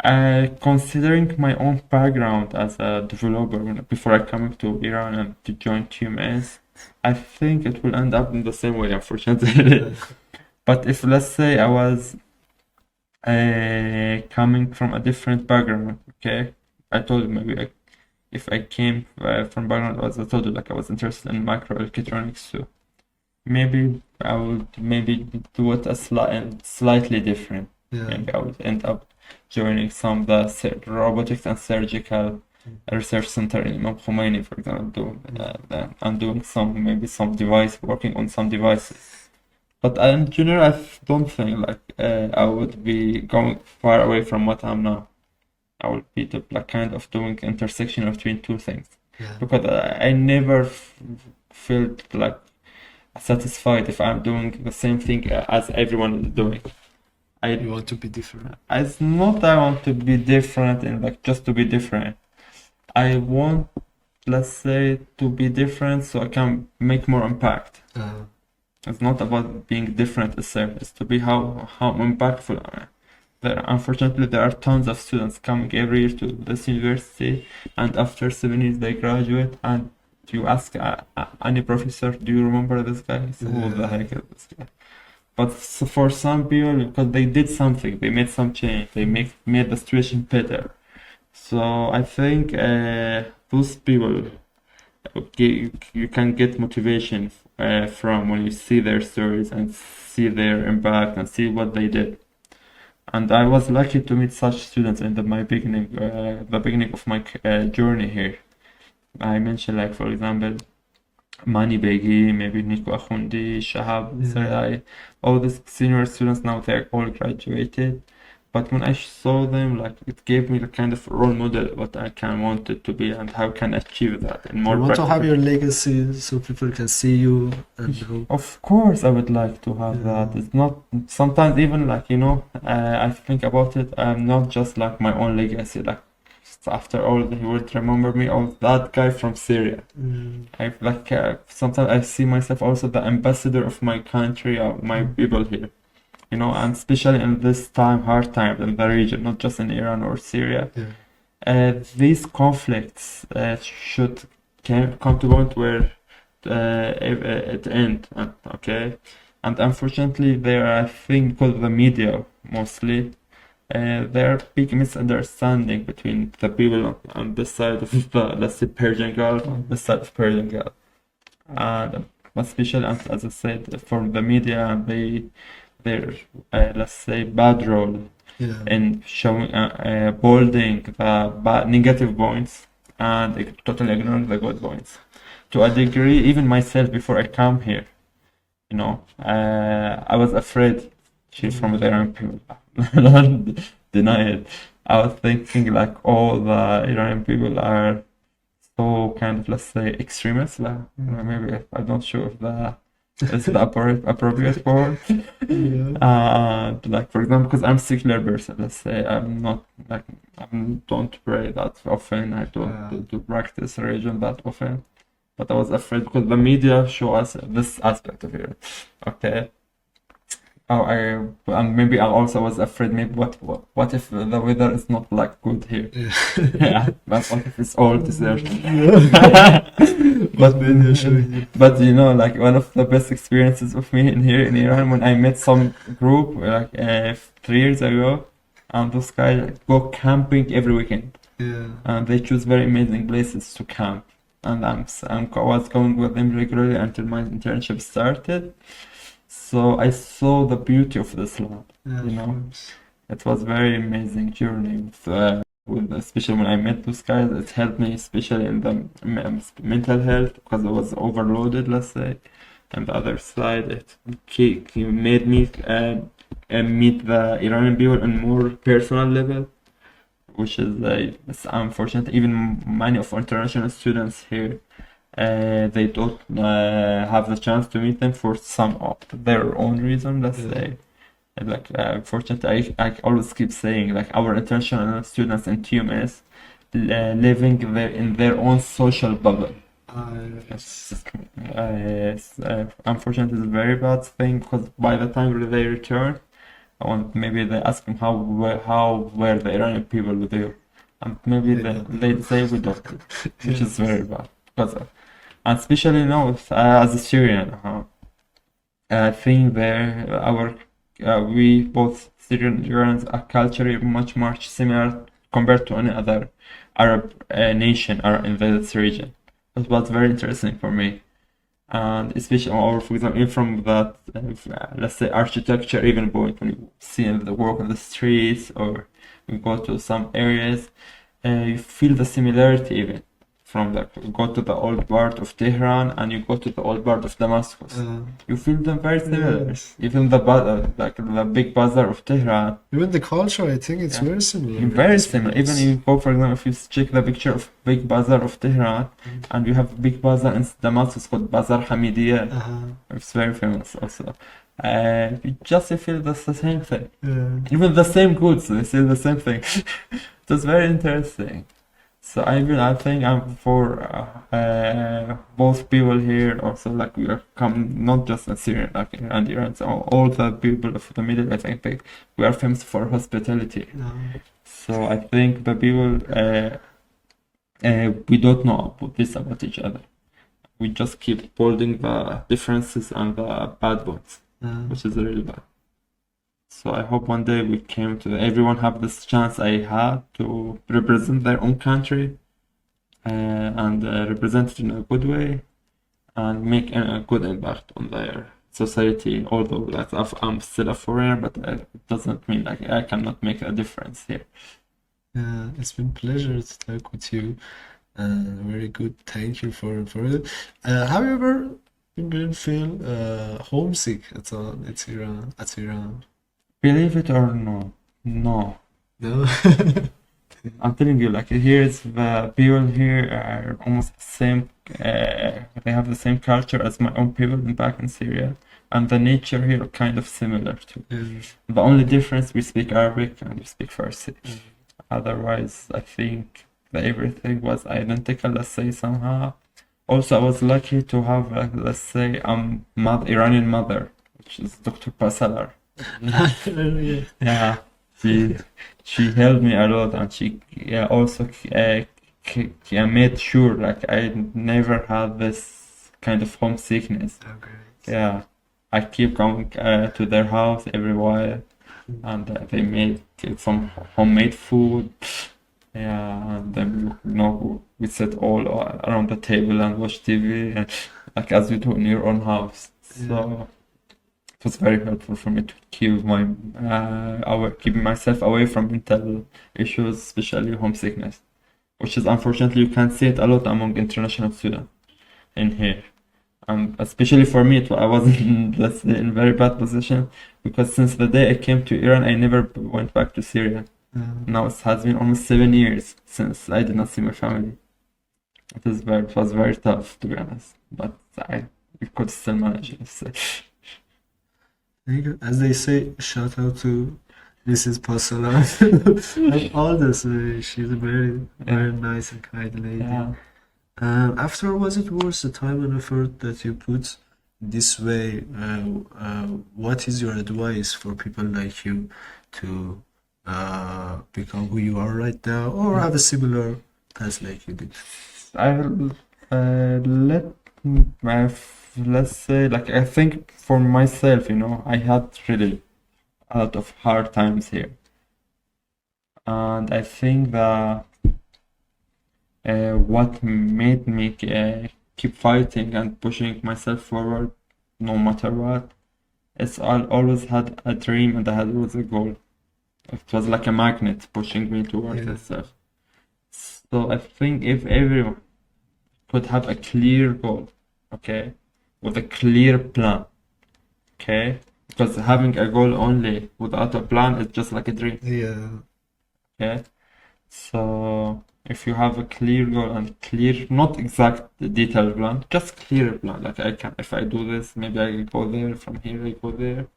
are? Considering my own background as a developer before I came to Iran and to join TUMS, I think it will end up in the same way, unfortunately. But if, let's say, I was coming from a different background, okay, I told you maybe if I came from background, as I told you, like, I was interested in microelectronics too. Maybe I would do it slightly different. Maybe I would end up joining some of the robotics and surgical research center in Imam Khomeini, for example, doing some device, working on some devices. But in general, I don't think like I would be going far away from what I'm now. I would be kind of doing intersection between two things, because I never felt like satisfied if I'm doing the same thing as everyone is doing. You want to be different. It's not that I want to be different and like just to be different. I want, let's say, to be different so I can make more impact. It's not about being different itself. It's to be how impactful I am. Unfortunately, there are tons of students coming every year to this university, and after 7 years they graduate, and you ask any professor, do you remember this guy? Who the heck is this guy? But for some people, because they did something, they made some change, they made the situation better. So I think those people, you can get motivation from when you see their stories and see their impact and see what they did. And I was lucky to meet such students in the beginning of my journey here. I mentioned, like, for example, Mani Begi, maybe Nico Akhundi, Shahab, Sarai, all these senior students now, they're all graduated. But when I saw them, like, it gave me the kind of role model what I want it to be and how can I achieve that. And more you want to have your legacy so people can see you and know. Of course, I would like to have that. It's not, sometimes even like, I think about it, I'm not just like my own legacy, like, after all, he would remember me, that guy from Syria. I like sometimes I see myself also the ambassador of my country, of my people here, and especially in this hard time in the region, not just in Iran or Syria. These conflicts should come to a point where it end. Okay, and unfortunately, there are, I think, because of the media mostly. There are big misunderstanding between the people on this side of the, let's say, Persian Gulf, and this side of Persian Gulf. And especially, as I said, from the media, their let's say, bad role in showing, bolding the negative points and totally ignoring the good points. To a degree, even myself, before I come here, I was afraid. She's from the Iranian people. Don't deny it. I was thinking like all the Iranian people are so kind of, let's say, extremists. Like, maybe I'm not sure if that's the appropriate word. Like, for example, because I'm a secular person, let's say, I'm not like, I don't pray that often. I don't do practice religion that often. but I was afraid because the media show us this aspect of Iran. Okay. Oh, and maybe I also was afraid. Maybe what if the weather is not like good here? Yeah, but what if it's all desert? But you know, like one of the best experiences of me here in Iran when I met some group like 3 years ago, and those guys go camping every weekend. Yeah. And they choose very amazing places to camp. And I was going with them regularly until my internship started. So I saw the beauty of this land, you know. It was very amazing journey with especially when I met those guys. It helped me especially in the mental health because I was overloaded, let's say. And the other side, it made me meet the Iranian people on more personal level, which is it's unfortunate. Even many of our international students here, they don't have the chance to meet them for some of their own reason, let's say. And like unfortunately, I always keep saying like our international students in TUMS living in their own social bubble. Unfortunately, it's a very bad thing because by the time they return, maybe they ask them how were the Iranian people with you, and maybe they say we don't, which is very bad. Because, and especially now as a Syrian, I think we both Syrian and Iranians are culturally much similar compared to any other Arab nation in this region. It was very interesting for me. And especially, or for example, even from that, let's say architecture, even when you see the work on the streets or you go to some areas, you feel the similarity even from you go to the old part of Tehran and you go to the old part of Damascus. You feel them very similar. Yes. Even the big Podzahr of Tehran. Even the culture, I think it's very similar. Very similar. Even you go, for example, if you check the picture of big Podzahr of Tehran, and you have big Podzahr in Damascus called Podzahr Hamidiyya. It's very famous also. You just feel the same thing. Even the same goods, they say the same thing. That's very interesting. So I think I'm for both people here also, like we are come not just in Syria, like and Iran, so all the people of the Middle East, I think we are famous for hospitality. So I think the people we don't know about each other. We just keep holding the differences and the bad ones, which is really bad. So I hope one day everyone have this chance I had to represent their own country and represent it in a good way and make a good impact on their society. Although I'm still a foreigner, but it doesn't mean like I cannot make a difference here. It's been a pleasure to talk with you. Very good. Thank you for it. Have you ever been feel homesick at all at Iran? Believe it or not, no. No? I'm telling you, like the people here are almost the same. They have the same culture as my own people back in Syria, and the nature here are kind of similar too. The only difference, we speak Arabic and we speak Farsi. Otherwise, I think that everything was identical. Let's say somehow. Also, I was lucky to have, let's say, Iranian mother, which is Dr. Pasalar. Yeah, she helped me a lot, and she also made sure like I never had this kind of homesickness. Yeah, I keep going to their house every while, and they made some homemade food. Yeah, and then we sit all around the table and watch TV, and like as you do in your own house. So it was very helpful for me to keep keeping myself away from mental issues, especially homesickness, which is unfortunately you can see it a lot among international students in here. Especially for me, I was let's say, in very bad position because since the day I came to Iran, I never went back to Syria. Now it has been almost 7 years since I did not see my family. It was very tough, to be honest, but we could still manage it. Thank you. As they say, shout out to Mrs. Pasalar. And all this, she's a very nice and kind lady. After, was it worth the time and effort that you put this way? What is your advice for people like you to become who you are right now, or have a similar path like you did? I let let's say, like, I think for myself, I had really a lot of hard times here, and I think that what made me keep fighting and pushing myself forward no matter what is I always had a dream and I had always a goal. It was like a magnet pushing me towards Yeah. itself. So I think if everyone could have a clear goal, okay, with a clear plan, okay, because having a goal only without a plan is just like a dream, Yeah. okay. So if you have a clear goal and clear, not exact detailed plan, just clear plan, like if I do this, maybe I go there, from here I go there,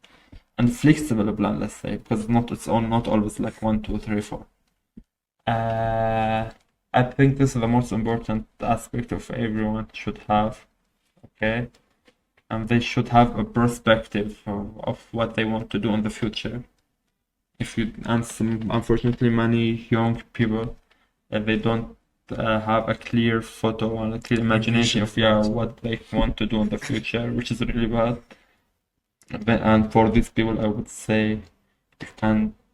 and flexible plan, let's say, because not always like 1, 2, 3, 4. I think this is the most important aspect of everyone should have, okay, and they should have a perspective of what they want to do in the future. Unfortunately, many young people, they don't have a clear photo and a clear imagination of what they want to do in the future, which is really bad. And for these people, I would say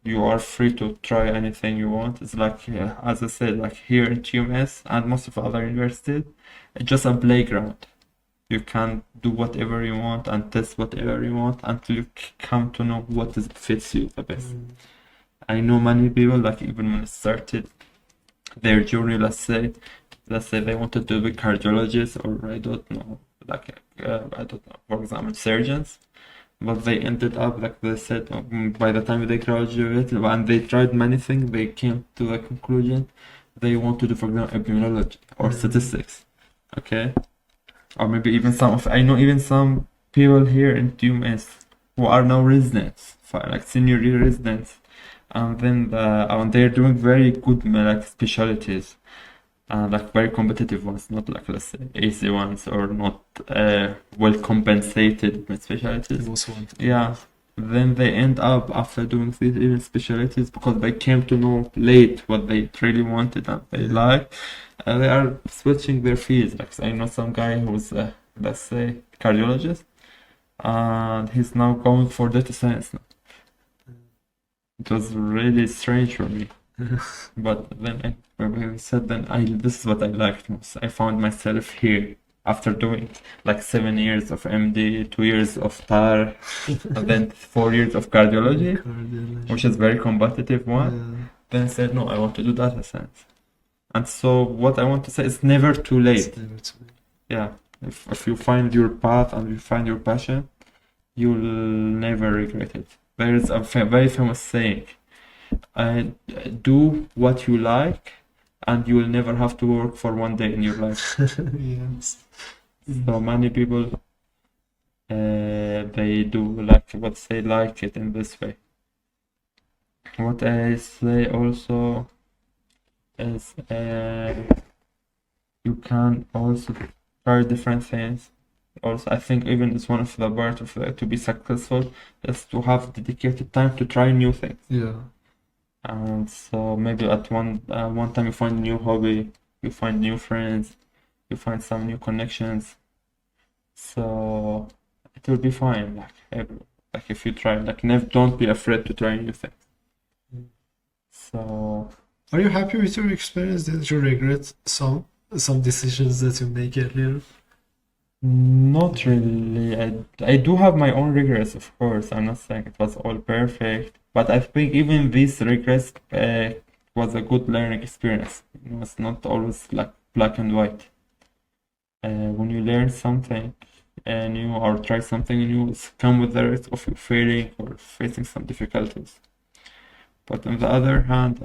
you are free to try anything you want. It's like, as I said, like here in TUMS and most of other universities, it's just a playground. You can do whatever you want and test whatever you want until you come to know what fits you the best. I know many people, like even when it started their journey, let's say they wanted to be cardiologists, or I don't know, for example, surgeons. But they ended up, like they said, by the time they graduated and they tried many things, they came to the conclusion they want to do, for example, epidemiology or statistics, okay? Or maybe even I know even some people here in TUMS who are now residents, like senior year residents, and then they're doing very good like specialties. Like very competitive ones, not like, let's say, easy ones, or not well compensated with specialties. Most wanted. Yeah, then they end up after doing these even specialties, because they came to know late what they really wanted and they like. They are switching their fields. Like, I know some guy who's let's say cardiologist, and he's now going for data science now. It was really strange for me. But then I said, this is what I liked most. I found myself here after doing like 7 years of MD, 2 years of TAR, and then 4 years of cardiology, which is very competitive one. Yeah. Then said, no, I want to do data science. And so what I want to say is never too late. It's never too late. Yeah, if you find your path and you find your passion, you'll never regret it. There is a very famous saying, do what you like and you will never have to work for one day in your life. Yes. So many people, they do like it in this way. What I say also is you can also try different things. Also, I think even it's one of the parts of to be successful is to have dedicated time to try new things. Yeah. And so maybe at one time you find a new hobby, you find new friends, you find some new connections. So it will be fine. Like if you try, like don't be afraid to try new things. So Are you happy with your experience? Did you regret some decisions that you make earlier? not really. I do have my own regrets, of course. I'm not saying it was all perfect, but I think even these regrets was a good learning experience. It's not always like black and white. When you learn something new or try something new, it's come with the risk of you failing or facing some difficulties. But on the other hand,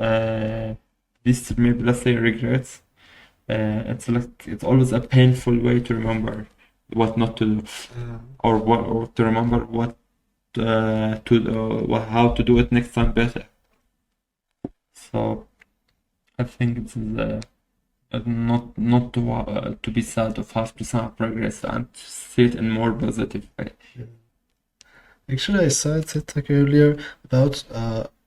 this maybe, let's say, regrets, it's always a painful way to remember what not to do, or to remember what how to do it next time better. So I think it's not to be sad of have to some progress and see it in more positive way. Actually, I saw a TED Talk earlier about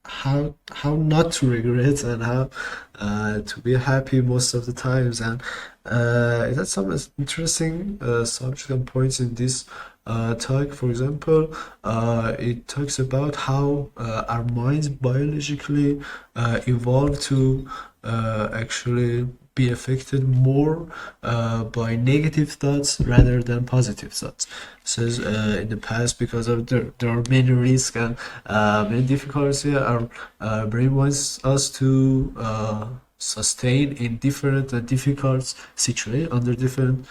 how not to regret and how to be happy most of the times, and it had some interesting subject and points in this talk. For example, it talks about how our minds biologically evolved to actually be affected more by negative thoughts rather than positive thoughts. Says in the past, because of there are many risks and many difficulties, our brain wants us to sustain in different difficult situations, under different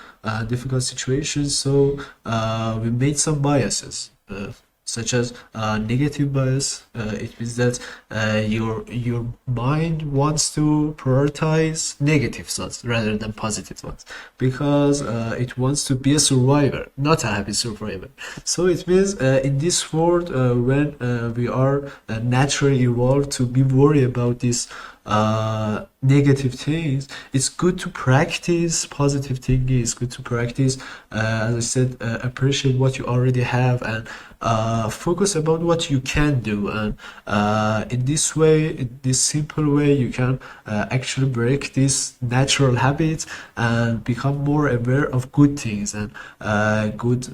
difficult situations. So we made some biases. Such as negative bias. It means that your mind wants to prioritize negative thoughts rather than positive ones, because it wants to be a survivor, not a happy survivor. So it means in this world, when we are naturally evolved to be worried about these negative things, it's good to practice positive thinking. It's good to practice, as I said, appreciate what you already have and focus about what you can do. And in this way, in this simple way, you can actually break this natural habit and become more aware of good things and good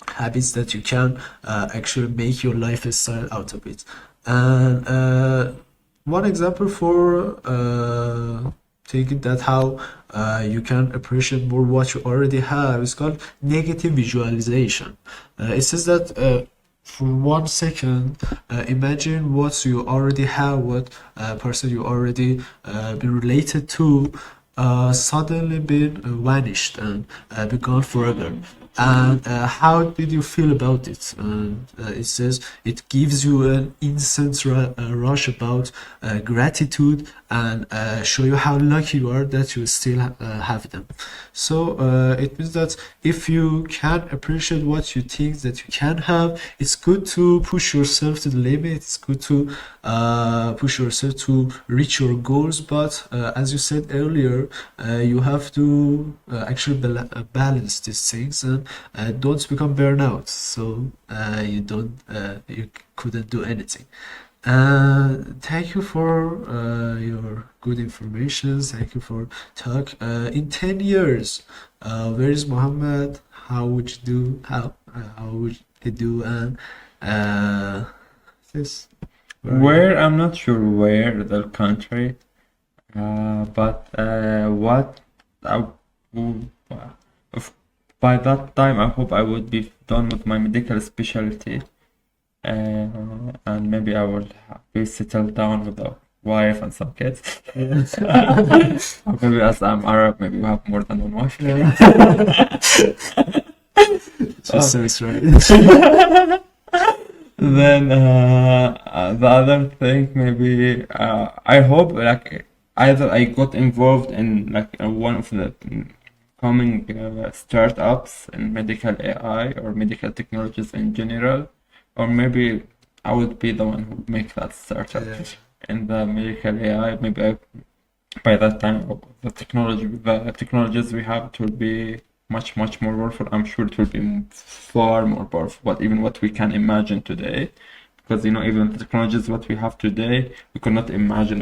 habits that you can actually make your lifestyle out of it. And one example for thinking that how you can appreciate more what you already have is called negative visualization. It says that for 1 second, imagine what you already have, what person you already been related to suddenly been vanished and be gone forever. And how did you feel about it? And it says it gives you an instant rush about gratitude and show you how lucky you are that you still have them. So it means that if you can appreciate what you think that you can have, it's good to push yourself to the limit. It's good to push yourself to reach your goals. But as you said earlier, you have to actually balance these things and don't become burnout. So you couldn't do anything. Thank you for your good information. Thank you for talk. In 10 years, where is Mohammed? How would you do? How would you do? And this. Where I'm not sure where the country, but what I by that time I hope I would be done with my medical specialty, and maybe I will be settled down with a wife and some kids. Or maybe as I'm Arab, maybe we have more than one wife. Just so it's right. Then the other thing, maybe I hope like either I got involved in like one of the coming startups in medical AI or medical technologies in general, or maybe I would be the one who make that startup in the medical AI. Maybe by that time the technologies we have, it will be much more powerful. I'm sure it will be far more powerful, but even what we can imagine today, because even the technologies what we have today, we could not imagine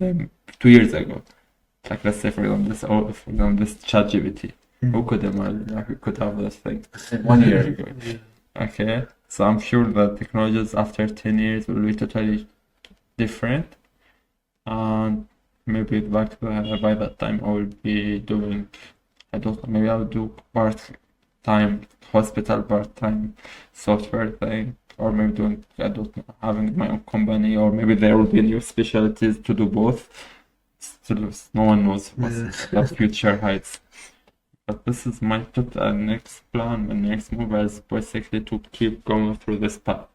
them 2 years ago. Like let's say for example this ChatGPT, who could imagine like we could have this thing 1 year ago? Okay, so I'm sure that technologies after 10 years will be totally different, and maybe by that time I will be doing, I don't know, maybe I'll do part-time hospital, part-time software thing, or maybe doing, I don't know, having my own company, or maybe there will be new specialties to do both. Still, no one knows what the future hides. But this is my next plan, my next move is basically to keep going through this path.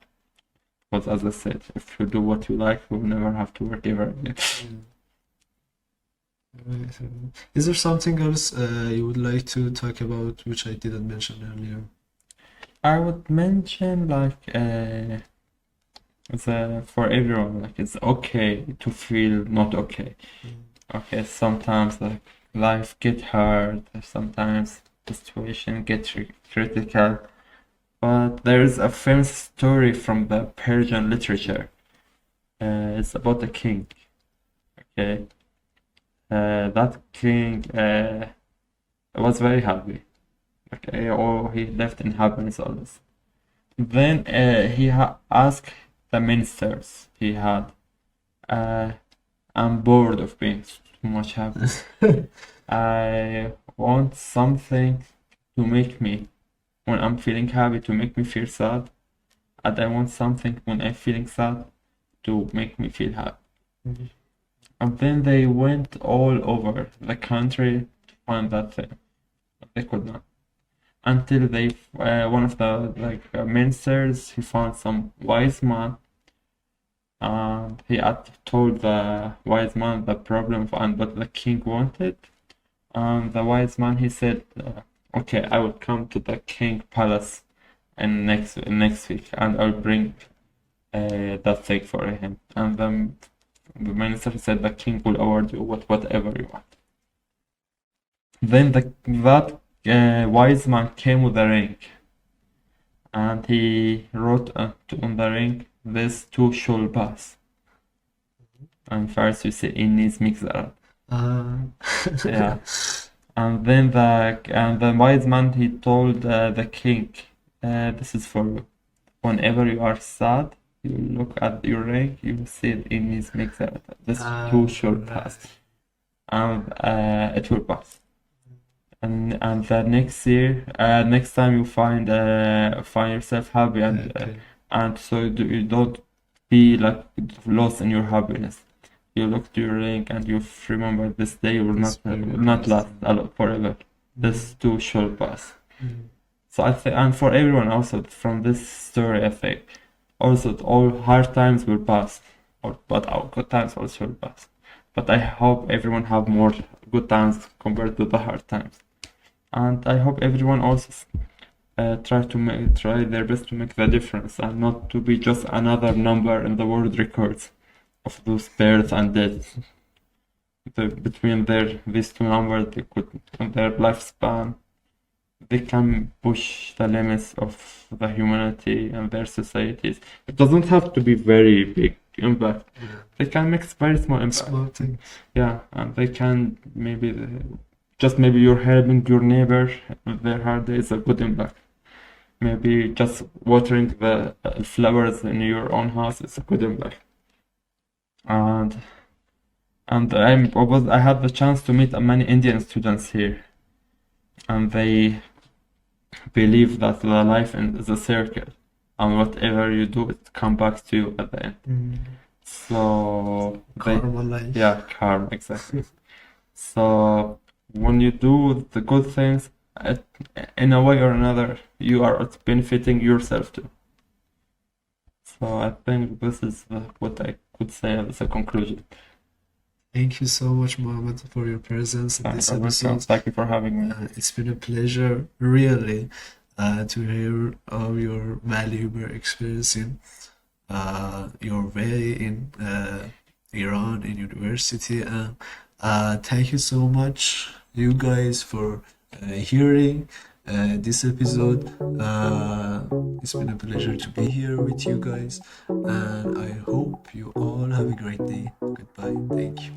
Because as I said, if you do what you like, you'll never have to work ever again. Is there something else you would like to talk about which I didn't mention earlier? I would mention like for everyone, like it's okay to feel not okay. Okay, sometimes like life get hard, sometimes the situation get critical. But there is a famous story from the Persian literature. It's about a king. Okay, that king was very happy. Okay, or he lived in happiness always. Then he asked the ministers he had, I'm bored of being too much happy. I want something to make me, when I'm feeling happy, to make me feel sad. And I want something when I'm feeling sad to make me feel happy. And then they went all over the country to find that thing. But they could not. Until they, one of the ministers, he found some wise man, and he had told the wise man the problem and what the king wanted. And the wise man, he said, okay, I will come to the king palace and next week, and I'll bring that thing for him. And then the minister said the king will award you whatever you want. Then that wise man came with a ring, and he wrote on the ring, "This too shall pass." And first you say, "Innis migzarat." Yeah. And then the wise man, he told the king, "This is for you. Whenever you are sad, you look at your ring, you will see it in his migzarat. This too shall pass, and it will pass." And the next time you find yourself happy, and so you don't be like lost in your happiness. You look to your ring and you remember this day will not last forever. This too shall pass. So I think, and for everyone also from this story, I think also all hard times will pass, but our good times also will pass. But I hope everyone have more good times compared to the hard times. And I hope everyone also try their best to make the difference and not to be just another number in the world records of those births and deaths. Between these two numbers, they could, in their lifespan, they can push the limits of the humanity and their societies. It doesn't have to be very big impact. Yeah. They can make very small impact. Small things. Yeah, and they can maybe you're helping your neighbor with their hard day is a good impact. Maybe just watering the flowers in your own house is a good impact. And I had the chance to meet many Indian students here, and they believe that the life is a circle, and whatever you do, it comes back to you at the end. So Karma life. Yeah, karma, exactly. So when you do the good things, in a way or another, you are benefiting yourself too. So I think this is what I could say as a conclusion. Thank you so much, Mohammed, for your presence in this You're welcome. episode. Thank you for having me. It's been a pleasure, really, to hear of your valuable experience in your way in Iran in university. Thank you so much, you guys, for hearing this episode. It's been a pleasure to be here with you guys, and I hope you all have a great day. Goodbye. Thank you.